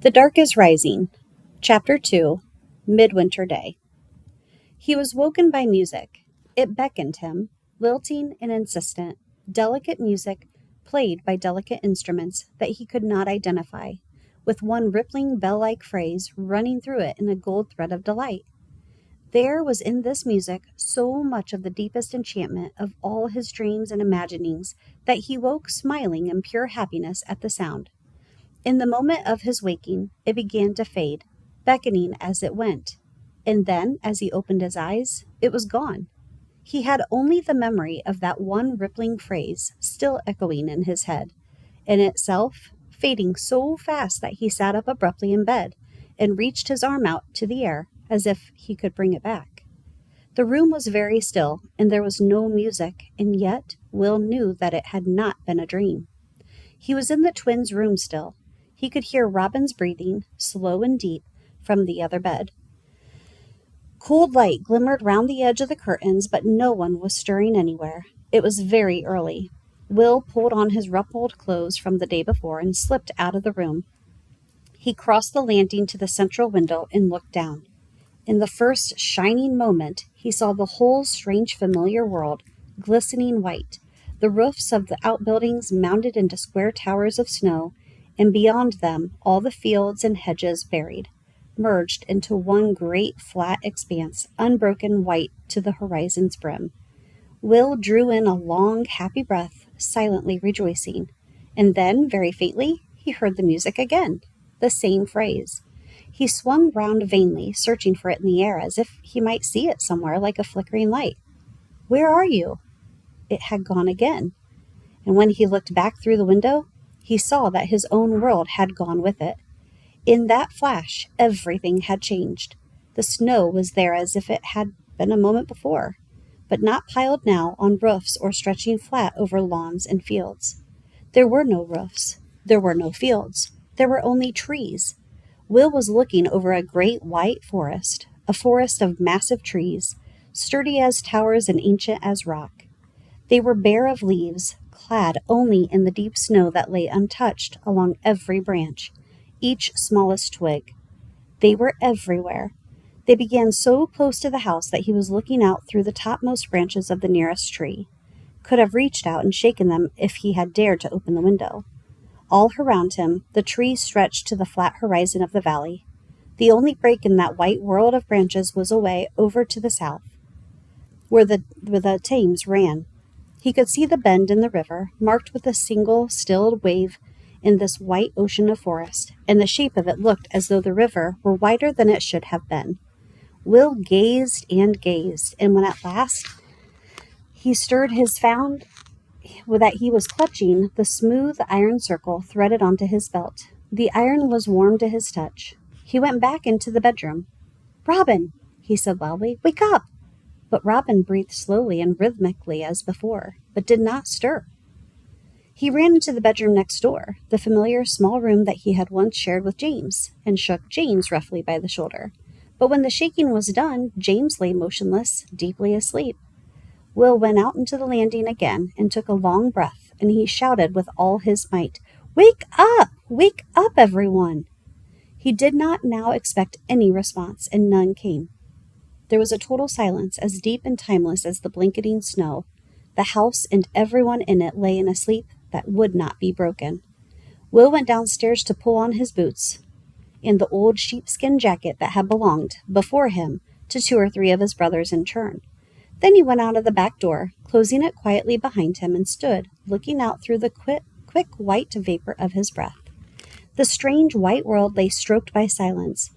The dark is rising. Ch.2. Midwinter Day. He was woken by music. It beckoned him, lilting and insistent, delicate music played by delicate instruments that he could not identify, with one rippling bell-like phrase running through it in a gold thread of delight. There was in this music so much of the deepest enchantment of all his dreams and imaginings that he woke smiling in pure happiness at the sound. In the moment of his waking, it began to fade, beckoning as it went, and then, as he opened his eyes, it was gone. He had only the memory of that one rippling phrase still echoing in his head, in itself fading so fast that he sat up abruptly in bed and reached his arm out to the air as if he could bring it back. The room was very still, and there was no music, and yet Will knew that it had not been a dream. He was in the twins' room still. He could hear Robin's breathing, slow and deep, from the other bed. Cold light glimmered round the edge of the curtains, but no one was stirring anywhere. It was very early. Will pulled on his ruffled clothes from the day before and slipped out of the room. He crossed the landing to the central window and looked down. In the first shining moment, he saw the whole strange familiar world, glistening white, the roofs of the outbuildings mounted into square towers of snow, and beyond them all the fields and hedges buried, merged into one great flat expanse, unbroken white to the horizon's brim. Will drew in a long, happy breath, silently rejoicing, and then, very faintly, he heard the music again, the same phrase. He swung round vainly, searching for it in the air as if he might see it somewhere like a flickering light. "Where are you?" It had gone again, and when he looked back through the window, he saw that his own world had gone with it. In that flash, everything had changed. The snow was there as if it had been a moment before, but not piled now on roofs or stretching flat over lawns and fields. There were no roofs. There were no fields. There were only trees. Will was looking over a great white forest, a forest of massive trees, sturdy as towers and ancient as rock. They were bare of leaves, clad only in the deep snow that lay untouched along every branch, each smallest twig. They were everywhere. They began so close to the house that he was looking out through the topmost branches of the nearest tree, could have reached out and shaken them if he had dared to open the window. All around him, the trees stretched to the flat horizon of the valley. The only break in that white world of branches was away over to the south, where the Thames ran. He could see the bend in the river, marked with a single stilled wave in this white ocean of forest, and the shape of it looked as though the river were wider than it should have been. Will gazed and gazed, and when at last he stirred his found that he was clutching the smooth iron circle threaded onto his belt. The iron was warm to his touch. He went back into the bedroom. "Robin," he said loudly, "wake up!" But Robin breathed slowly and rhythmically as before, but did not stir. He ran into the bedroom next door, the familiar small room that he had once shared with James, and shook James roughly by the shoulder. But when the shaking was done, James lay motionless, deeply asleep. Will went out into the landing again and took a long breath, and he shouted with all his might, "Wake up! Wake up, everyone!" He did not now expect any response, and none came. There was a total silence as deep and timeless as the blanketing snow. The house and everyone in it lay in a sleep that would not be broken. Will went downstairs to pull on his boots and the old sheepskin jacket that had belonged, before him, to 2 or 3 of his brothers in turn. Then he went out of the back door, closing it quietly behind him, and stood, looking out through the quick white vapor of his breath. The strange white world lay stroked by silence.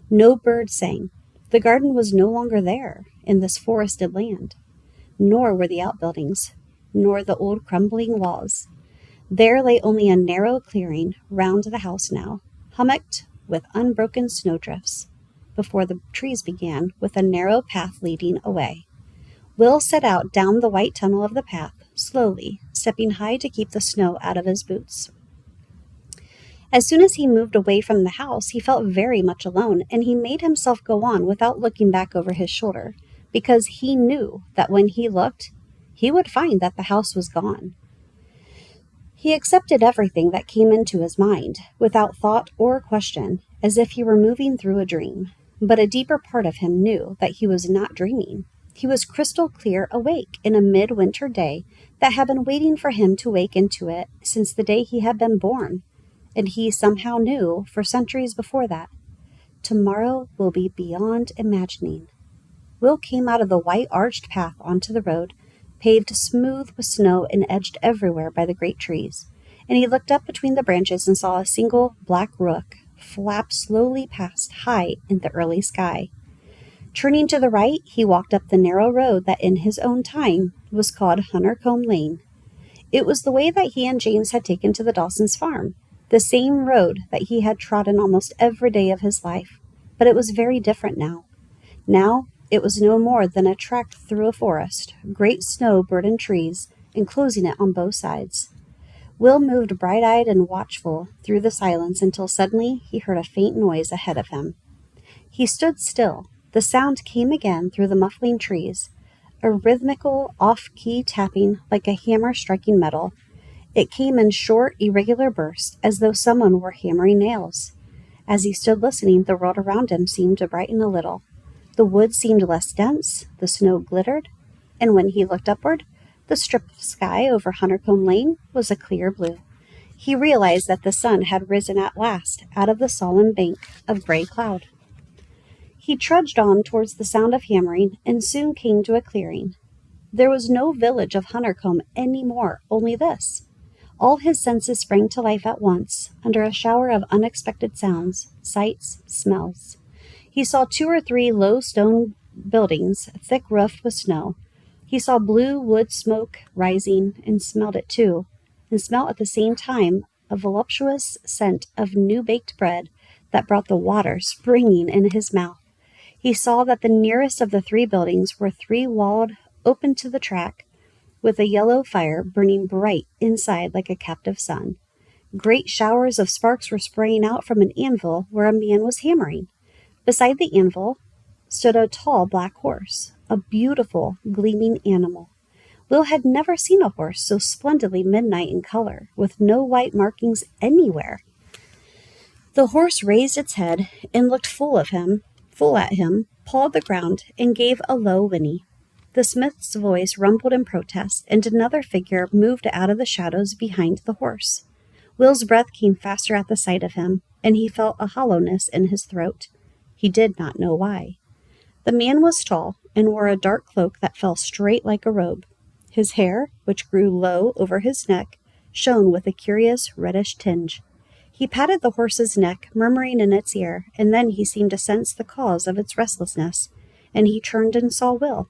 No bird sang. The garden was no longer there, in this forested land. Nor were the outbuildings, nor the old crumbling walls. There lay only a narrow clearing round the house now, hummocked with unbroken snowdrifts, before the trees began, with a narrow path leading away. Will set out down the white tunnel of the path, slowly, stepping high to keep the snow out of his boots. As soon as he moved away from the house, he felt very much alone, and he made himself go on without looking back over his shoulder, because he knew that when he looked, he would find that the house was gone. He accepted everything that came into his mind, without thought or question, as if he were moving through a dream. But a deeper part of him knew that he was not dreaming. He was crystal clear awake in a midwinter day that had been waiting for him to wake into it since the day he had been born. And he somehow knew, for centuries before that, tomorrow will be beyond imagining. Will came out of the white arched path onto the road, paved smooth with snow and edged everywhere by the great trees, and he looked up between the branches and saw a single black rook flap slowly past high in the early sky. Turning to the right, he walked up the narrow road that in his own time was called Huntercombe Lane. It was the way that he and James had taken to the Dawsons' farm, the same road that he had trodden almost every day of his life, but it was very different now. Now it was no more than a trek through a forest, great snow-burdened trees enclosing it on both sides. Will moved bright-eyed and watchful through the silence until suddenly he heard a faint noise ahead of him. He stood still. The sound came again through the muffling trees, a rhythmical, off-key tapping like a hammer striking metal. It came in short, irregular bursts, as though someone were hammering nails. As he stood listening, the world around him seemed to brighten a little. The woods seemed less dense, the snow glittered, and when he looked upward, the strip of sky over Huntercombe Lane was a clear blue. He realized that the sun had risen at last out of the solemn bank of gray cloud. He trudged on towards the sound of hammering and soon came to a clearing. There was no village of Huntercombe any more, only this. All his senses sprang to life at once, under a shower of unexpected sounds, sights, smells. He saw 2 or 3 low stone buildings, thick-roofed with snow. He saw blue wood smoke rising, and smelled it too, and smelt at the same time a voluptuous scent of new-baked bread that brought the water springing in his mouth. He saw that the nearest of the 3 buildings were 3-walled, open to the track, with a yellow fire burning bright inside like a captive sun. Great showers of sparks were spraying out from an anvil where a man was hammering. Beside the anvil stood a tall black horse, a beautiful, gleaming animal. Will had never seen a horse so splendidly midnight in color, with no white markings anywhere. The horse raised its head and looked full at him, pawed the ground, and gave a low whinny. The smith's voice rumbled in protest, and another figure moved out of the shadows behind the horse. Will's breath came faster at the sight of him, and he felt a hollowness in his throat. He did not know why. The man was tall and wore a dark cloak that fell straight like a robe. His hair, which grew low over his neck, shone with a curious reddish tinge. He patted the horse's neck, murmuring in its ear, and then he seemed to sense the cause of its restlessness, and he turned and saw Will.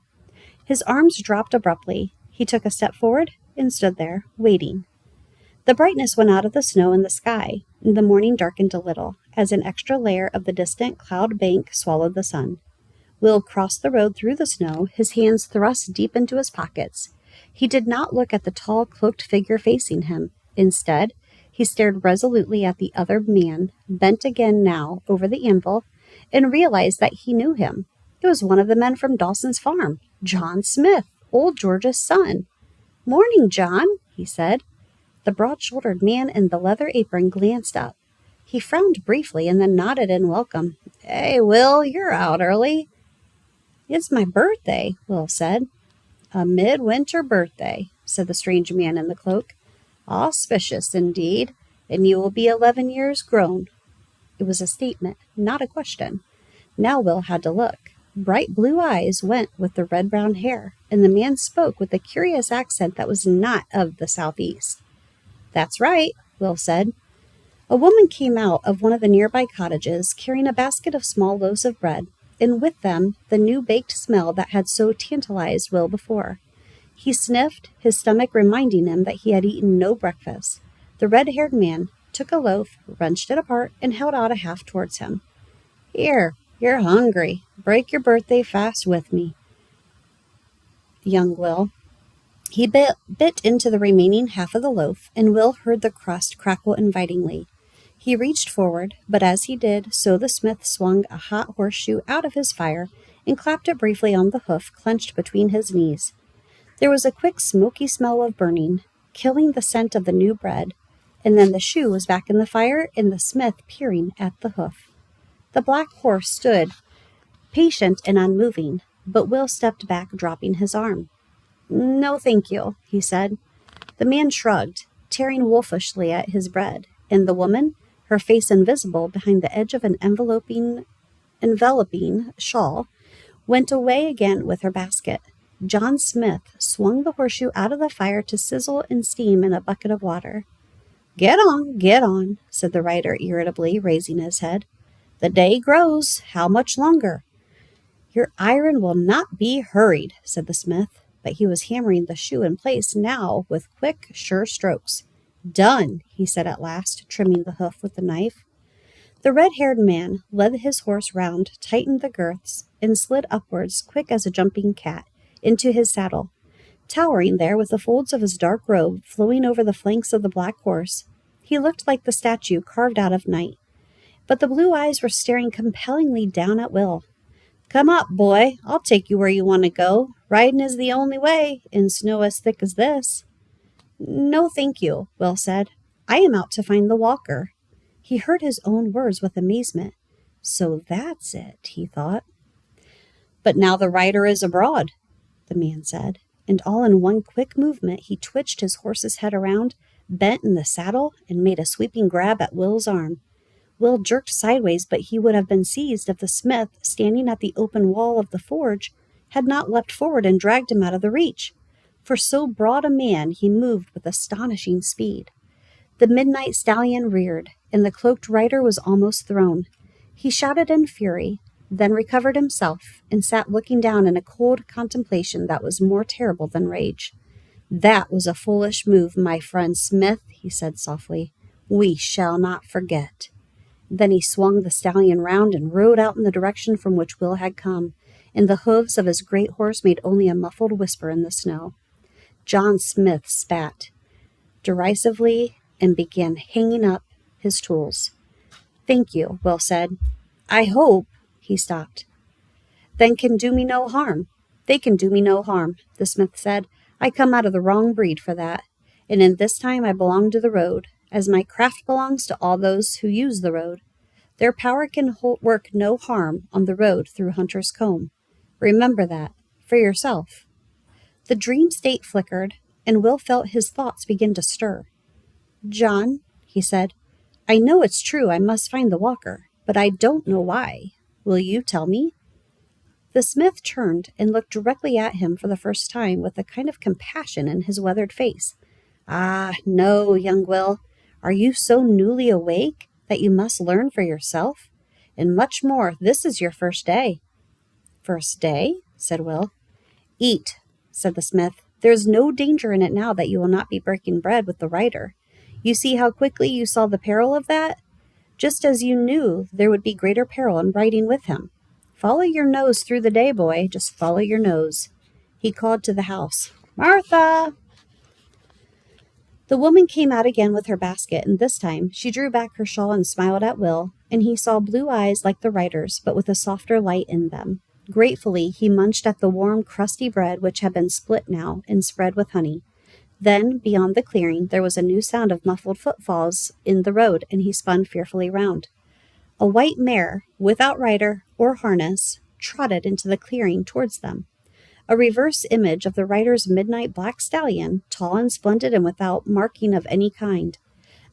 His arms dropped abruptly. He took a step forward and stood there, waiting. The brightness went out of the snow in the sky, and the morning darkened a little, as an extra layer of the distant cloud bank swallowed the sun. Will crossed the road through the snow, his hands thrust deep into his pockets. He did not look at the tall, cloaked figure facing him. Instead, he stared resolutely at the other man, bent again now over the anvil, and realized that he knew him. It was one of the men from Dawson's farm, John Smith, old George's son. "Morning, John," he said. The broad-shouldered man in the leather apron glanced up. He frowned briefly and then nodded in welcome. "Hey, Will, you're out early." "It's my birthday," Will said. "A midwinter birthday," said the strange man in the cloak. "Auspicious indeed, and you will be 11 years grown." It was a statement, not a question. Now Will had to look. Bright blue eyes went with the red-brown hair, and the man spoke with a curious accent that was not of the southeast. "That's right," Will said. A woman came out of one of the nearby cottages carrying a basket of small loaves of bread, and with them the new-baked smell that had so tantalized Will before. He sniffed, his stomach reminding him that he had eaten no breakfast. The red-haired man took a loaf, wrenched it apart, and held out a half towards him. "Here, you're hungry. Break your birthday fast with me, young Will." He bit into the remaining half of the loaf, and Will heard the crust crackle invitingly. He reached forward, but as he did so the smith swung a hot horseshoe out of his fire and clapped it briefly on the hoof clenched between his knees. There was a quick smoky smell of burning. killing the scent of the new bread, and then the shoe was back in the fire and the smith peering at the hoof. The black horse stood, patient and unmoving, but Will stepped back, dropping his arm. "No, thank you," he said. The man shrugged, tearing wolfishly at his bread, and the woman, her face invisible behind the edge of an enveloping shawl, went away again with her basket. John Smith swung the horseshoe out of the fire to sizzle and steam in a bucket of water. Get on, said the rider irritably, raising his head. "The day grows. How much longer?" "Your iron will not be hurried," said the smith, but he was hammering the shoe in place now with quick, sure strokes. "Done," he said at last, trimming the hoof with the knife. The red-haired man led his horse round, tightened the girths, and slid upwards, quick as a jumping cat, into his saddle. Towering there, with the folds of his dark robe flowing over the flanks of the black horse, he looked like the statue carved out of night. But the blue eyes were staring compellingly down at Will. "Come up, boy. I'll take you where you want to go. Riding is the only way, in snow as thick as this." "No, thank you," Will said. "I am out to find the walker." He heard his own words with amazement. So that's it, he thought. "But now the rider is abroad," the man said, and all in one quick movement he twitched his horse's head around, bent in the saddle, and made a sweeping grab at Will's arm. Will jerked sideways, but he would have been seized if the smith, standing at the open wall of the forge, had not leapt forward and dragged him out of the reach. For so broad a man, he moved with astonishing speed. The midnight stallion reared, and the cloaked rider was almost thrown. He shouted in fury, then recovered himself, and sat looking down in a cold contemplation that was more terrible than rage. "That was a foolish move, my friend Smith," he said softly. "We shall not forget." Then he swung the stallion round and rode out in the direction from which Will had come, and the hoofs of his great horse made only a muffled whisper in the snow. John Smith spat derisively and began hanging up his tools. "Thank you," Will said. "I hope—" He stopped. "Then can do me no harm." "They can do me no harm," the smith said. "I come out of the wrong breed for that, and in this time I belong to the road, as my craft belongs to all those who use the road. Their power can work no harm on the road through Hunter's Comb. Remember that, for yourself." The dream state flickered, and Will felt his thoughts begin to stir. "John," he said, "I know it's true I must find the walker, but I don't know why. Will you tell me?" The smith turned and looked directly at him for the first time with a kind of compassion in his weathered face. "Ah, no, young Will. Are you so newly awake that you must learn for yourself? And much more, this is your first day." "First day?" said Will. "Eat," said the smith. "There is no danger in it now that you will not be breaking bread with the rider. You see how quickly you saw the peril of that? Just as you knew there would be greater peril in riding with him. Follow your nose through the day, boy. Just follow your nose." He called to the house, "Martha!" The woman came out again with her basket, and this time she drew back her shawl and smiled at Will, and he saw blue eyes like the rider's, but with a softer light in them. Gratefully, he munched at the warm, crusty bread which had been split now and spread with honey. Then, beyond the clearing, there was a new sound of muffled footfalls in the road, and he spun fearfully round. A white mare, without rider or harness, trotted into the clearing towards them. A reverse image of the rider's midnight black stallion, tall and splendid and without marking of any kind.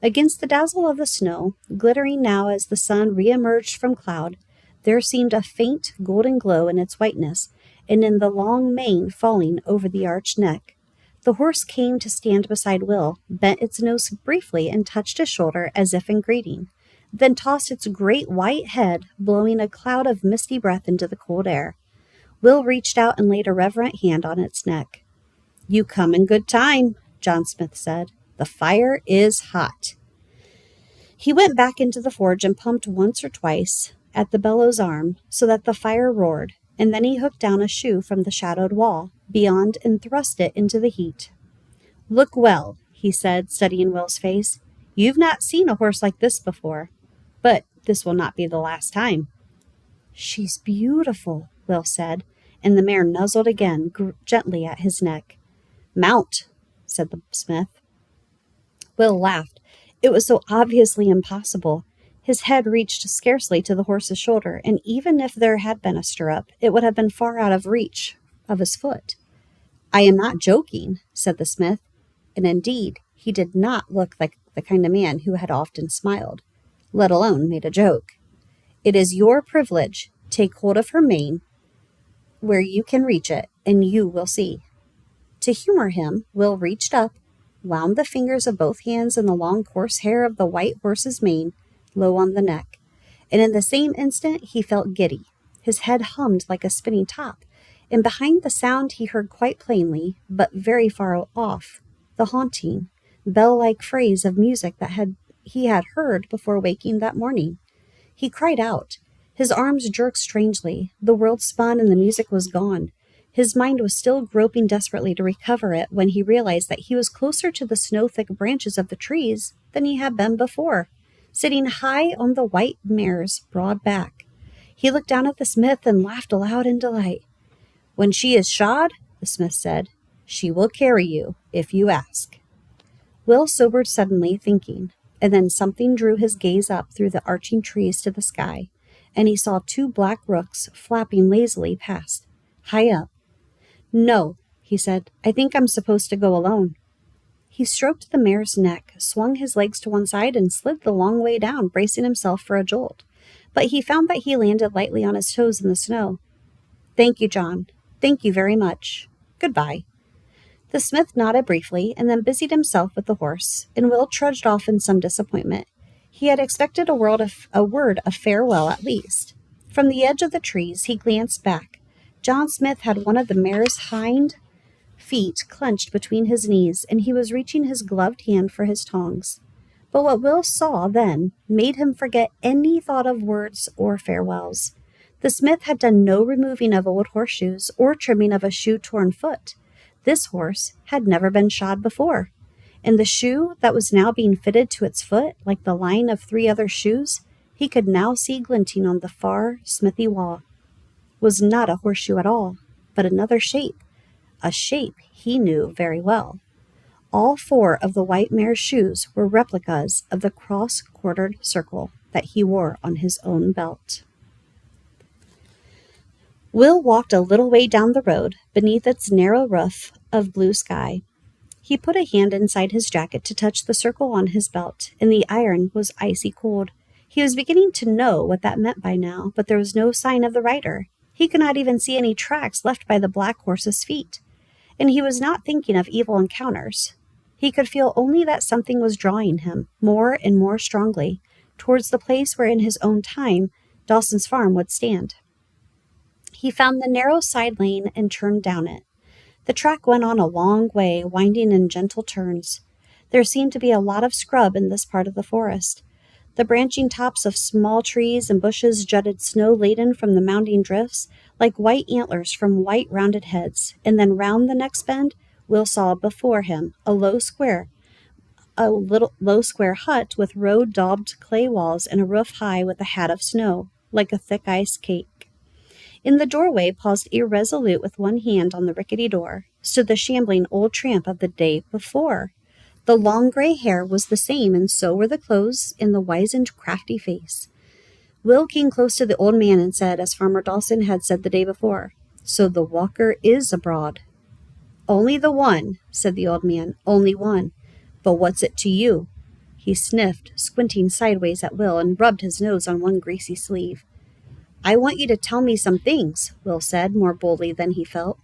Against the dazzle of the snow, glittering now as the sun re-emerged from cloud, there seemed a faint golden glow in its whiteness, and in the long mane falling over the arched neck. The horse came to stand beside Will, bent its nose briefly and touched his shoulder as if in greeting, then tossed its great white head, blowing a cloud of misty breath into the cold air. Will reached out and laid a reverent hand on its neck. "You come in good time," John Smith said. "The fire is hot." He went back into the forge and pumped once or twice at the bellows arm so that the fire roared, and then he hooked down a shoe from the shadowed wall beyond and thrust it into the heat. "Look well," he said, studying Will's face. "You've not seen a horse like this before, but this will not be the last time." "She's beautiful," Will said, and the mare nuzzled again gently at his neck. "Mount," said the smith. Will laughed. It was so obviously impossible. His head reached scarcely to the horse's shoulder, and even if there had been a stirrup, it would have been far out of reach of his foot. I am not joking, said the smith, and indeed he did not look like the kind of man who had often smiled, let alone made a joke. It is your privilege. Take hold of her mane where you can reach it, and you will see. To humor him, Will reached up, wound the fingers of both hands in the long coarse hair of the white horse's mane, low on the neck, and in the same instant he felt giddy. His head hummed like a spinning top, and behind the sound he heard quite plainly, but very far off, the haunting, bell-like phrase of music that he had heard before waking that morning. He cried out. His arms jerked strangely. The world spun and the music was gone. His mind was still groping desperately to recover it when he realized that he was closer to the snow-thick branches of the trees than he had been before, sitting high on the white mare's broad back. He looked down at the smith and laughed aloud in delight. When she is shod, the smith said, she will carry you, if you ask. Will sobered suddenly, thinking, and then something drew his gaze up through the arching trees to the sky, and he saw 2 black rooks flapping lazily past, high up. No, he said, I think I'm supposed to go alone. He stroked the mare's neck, swung his legs to one side, and slid the long way down, bracing himself for a jolt. But he found that he landed lightly on his toes in the snow. Thank you, John. Thank you very much. Goodbye. The smith nodded briefly, and then busied himself with the horse, and Will trudged off in some disappointment. He had expected a word of farewell at least. From the edge of the trees he glanced back. John Smith had one of the mare's hind feet clenched between his knees, and he was reaching his gloved hand for his tongs. But what Will saw then made him forget any thought of words or farewells. The smith had done no removing of old horseshoes or trimming of a shoe-torn foot. This horse had never been shod before, and the shoe that was now being fitted to its foot, like the line of 3 other shoes, he could now see glinting on the far smithy wall, was not a horseshoe at all, but another shape, a shape he knew very well. All 4 of the white mare's shoes were replicas of the cross-quartered circle that he wore on his own belt. Will walked a little way down the road beneath its narrow roof of blue sky. He put a hand inside his jacket to touch the circle on his belt, and the iron was icy cold. He was beginning to know what that meant by now, but there was no sign of the rider. He could not even see any tracks left by the black horse's feet, and he was not thinking of evil encounters. He could feel only that something was drawing him, more and more strongly, towards the place where in his own time Dawson's farm would stand. He found the narrow side lane and turned down it. The track went on a long way, winding in gentle turns. There seemed to be a lot of scrub in this part of the forest. The branching tops of small trees and bushes jutted snow-laden from the mounting drifts like white antlers from white rounded heads, and then round the next bend Will saw before him a low square hut with road-daubed clay walls and a roof high with a hat of snow, like a thick ice cake. In the doorway, paused irresolute with one hand on the rickety door, stood the shambling old tramp of the day before. The long gray hair was the same, and so were the clothes and the wizened, crafty face. Will came close to the old man and said, as Farmer Dawson had said the day before, "So the walker is abroad." "Only the one," said the old man, "only one. But what's it to you?" He sniffed, squinting sideways at Will, and rubbed his nose on one greasy sleeve. "I want you to tell me some things," Will said, more boldly than he felt.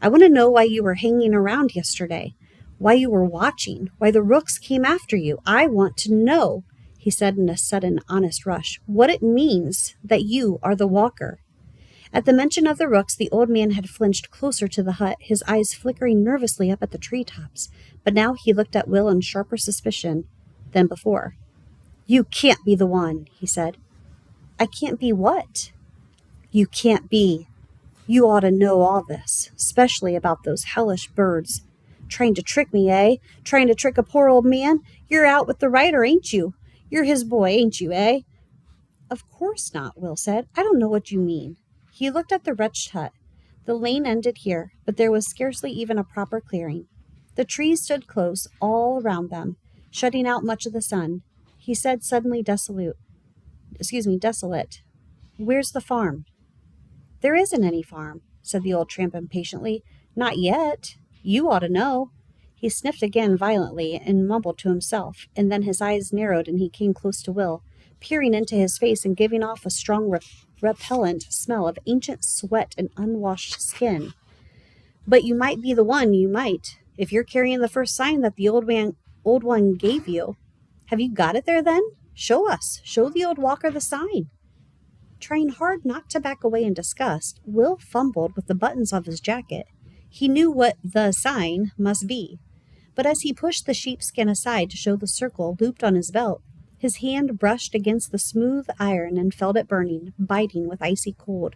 "I want to know why you were hanging around yesterday, why you were watching, why the rooks came after you. I want to know," he said in a sudden, honest rush, "what it means that you are the walker." At the mention of the rooks, the old man had flinched closer to the hut, his eyes flickering nervously up at the treetops, but now he looked at Will in sharper suspicion than before. "You can't be the one," he said. "I can't be what?" "You can't be. You ought to know all this, especially about those hellish birds. Trying to trick me, eh? Trying to trick a poor old man? You're out with the rider, ain't you? You're his boy, ain't you, eh?" "Of course not," Will said. "I don't know what you mean." He looked at the wretched hut. The lane ended here, but there was scarcely even a proper clearing. The trees stood close all around them, shutting out much of the sun. He said suddenly desolate. Where's the farm? There isn't any farm, said the old tramp impatiently. Not yet. You ought to know. He sniffed again violently and mumbled to himself, and then his eyes narrowed and he came close to Will, peering into his face and giving off a strong repellent smell of ancient sweat and unwashed skin. But you might be the one, you might, if you're carrying the first sign that the old one gave you. Have you got it there then? Show us. Show the old walker the sign. Trying hard not to back away in disgust, Will fumbled with the buttons of his jacket. He knew what the sign must be, but as he pushed the sheepskin aside to show the circle looped on his belt, his hand brushed against the smooth iron and felt it burning, biting with icy cold.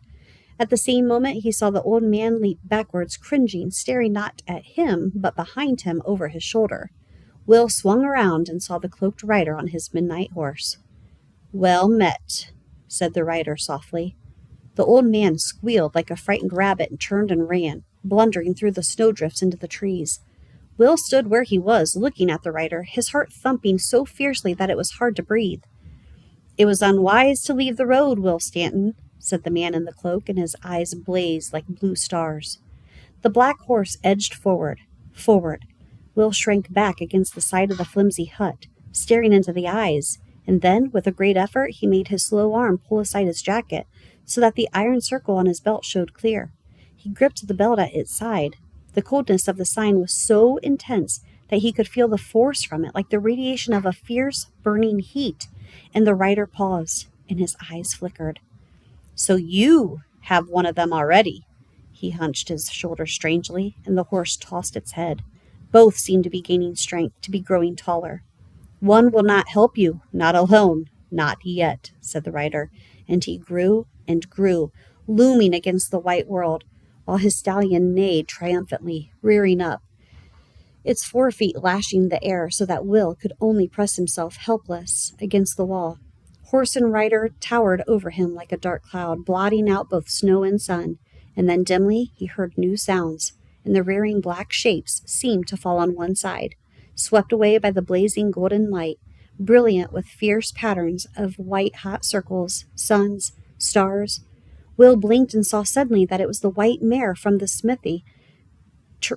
At the same moment, he saw the old man leap backwards, cringing, staring not at him, but behind him over his shoulder. Will swung around and saw the cloaked rider on his midnight horse. Well met, said the rider softly. The old man squealed like a frightened rabbit and turned and ran, blundering through the snowdrifts into the trees. Will stood where he was, looking at the rider, his heart thumping so fiercely that it was hard to breathe. It was unwise to leave the road, Will Stanton, said the man in the cloak, and his eyes blazed like blue stars. The black horse edged forward. Will shrank back against the side of the flimsy hut, staring into the eyes, and then, with a great effort, he made his slow arm pull aside his jacket, so that the iron circle on his belt showed clear. He gripped the belt at its side. The coldness of the sign was so intense that he could feel the force from it, like the radiation of a fierce, burning heat, and the rider paused, and his eyes flickered. So you have one of them already. He hunched his shoulders strangely, and the horse tossed its head. Both seemed to be gaining strength, to be growing taller. One will not help you, not alone, not yet, said the rider, and he grew and grew, looming against the white world, while his stallion neighed triumphantly, rearing up, its forefeet lashing the air so that Will could only press himself helpless against the wall. Horse and rider towered over him like a dark cloud, blotting out both snow and sun, and then dimly he heard new sounds, and the rearing black shapes seemed to fall on one side, swept away by the blazing golden light, brilliant with fierce patterns of white-hot circles, suns, stars. Will blinked and saw suddenly that it was the white mare from the smithy,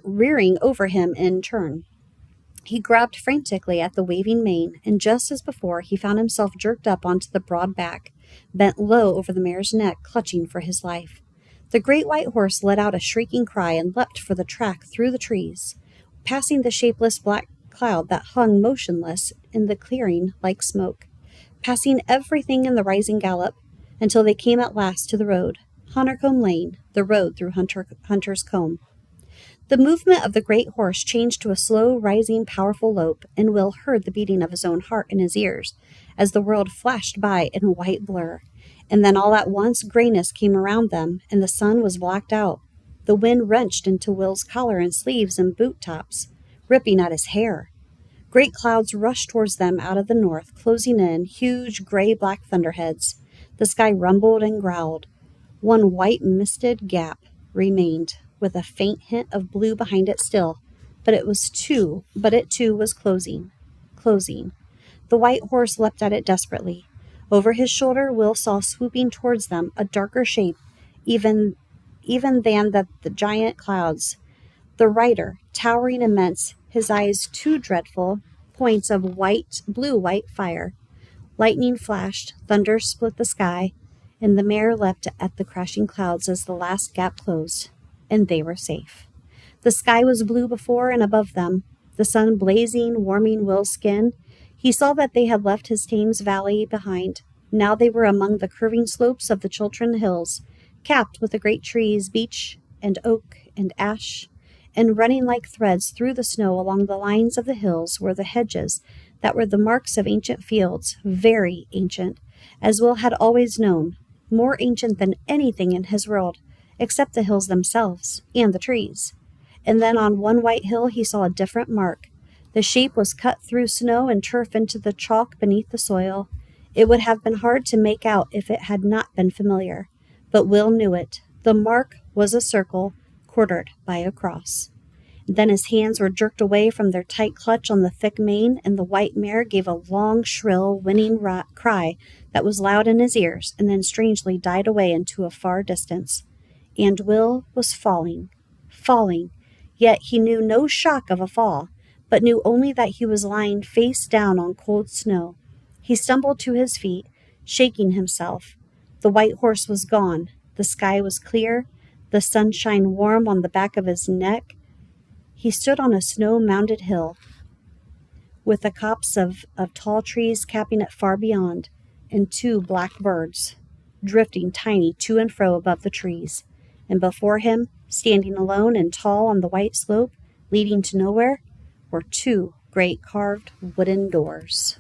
rearing over him in turn. He grabbed frantically at the waving mane, and just as before, he found himself jerked up onto the broad back, bent low over the mare's neck, clutching for his life. The great white horse let out a shrieking cry and leapt for the track through the trees, passing the shapeless black cloud that hung motionless in the clearing like smoke, passing everything in the rising gallop, until they came at last to the road, Huntercombe Lane, the road through Hunter's Combe. The movement of the great horse changed to a slow, rising, powerful lope, and Will heard the beating of his own heart in his ears as the world flashed by in a white blur. And then all at once grayness came around them, and the sun was blacked out. The wind wrenched into Will's collar and sleeves and boot tops, ripping at his hair. Great clouds rushed towards them out of the north, closing in, huge gray-black thunderheads. The sky rumbled and growled. One white misted gap remained, with a faint hint of blue behind it still, but it too was closing. The white horse leapt at it desperately. Over his shoulder, Will saw swooping towards them a darker shape even than the giant clouds. The rider, towering immense, his eyes two dreadful points of blue-white fire. Lightning flashed, thunder split the sky, and the mare leapt at the crashing clouds as the last gap closed, and they were safe. The sky was blue before and above them, the sun blazing, warming Will's skin. He saw that they had left his Thames Valley behind. Now they were among the curving slopes of the Chiltern Hills, capped with the great trees, beech and oak and ash, and running like threads through the snow along the lines of the hills were the hedges that were the marks of ancient fields, very ancient, as Will had always known, more ancient than anything in his world, except the hills themselves and the trees. And then on one white hill he saw a different mark. The shape was cut through snow and turf into the chalk beneath the soil. It would have been hard to make out if it had not been familiar, but Will knew it. The mark was a circle quartered by a cross. Then his hands were jerked away from their tight clutch on the thick mane, and the white mare gave a long, shrill, winning cry that was loud in his ears, and then strangely died away into a far distance. And Will was falling, falling, yet he knew no shock of a fall, but knew only that he was lying face down on cold snow. He stumbled to his feet, shaking himself. The white horse was gone. The sky was clear, the sunshine warm on the back of his neck. He stood on a snow-mounded hill, with a copse of tall trees capping it far beyond, and two black birds, drifting tiny to and fro above the trees. And before him, standing alone and tall on the white slope, leading to nowhere, were two great carved wooden doors.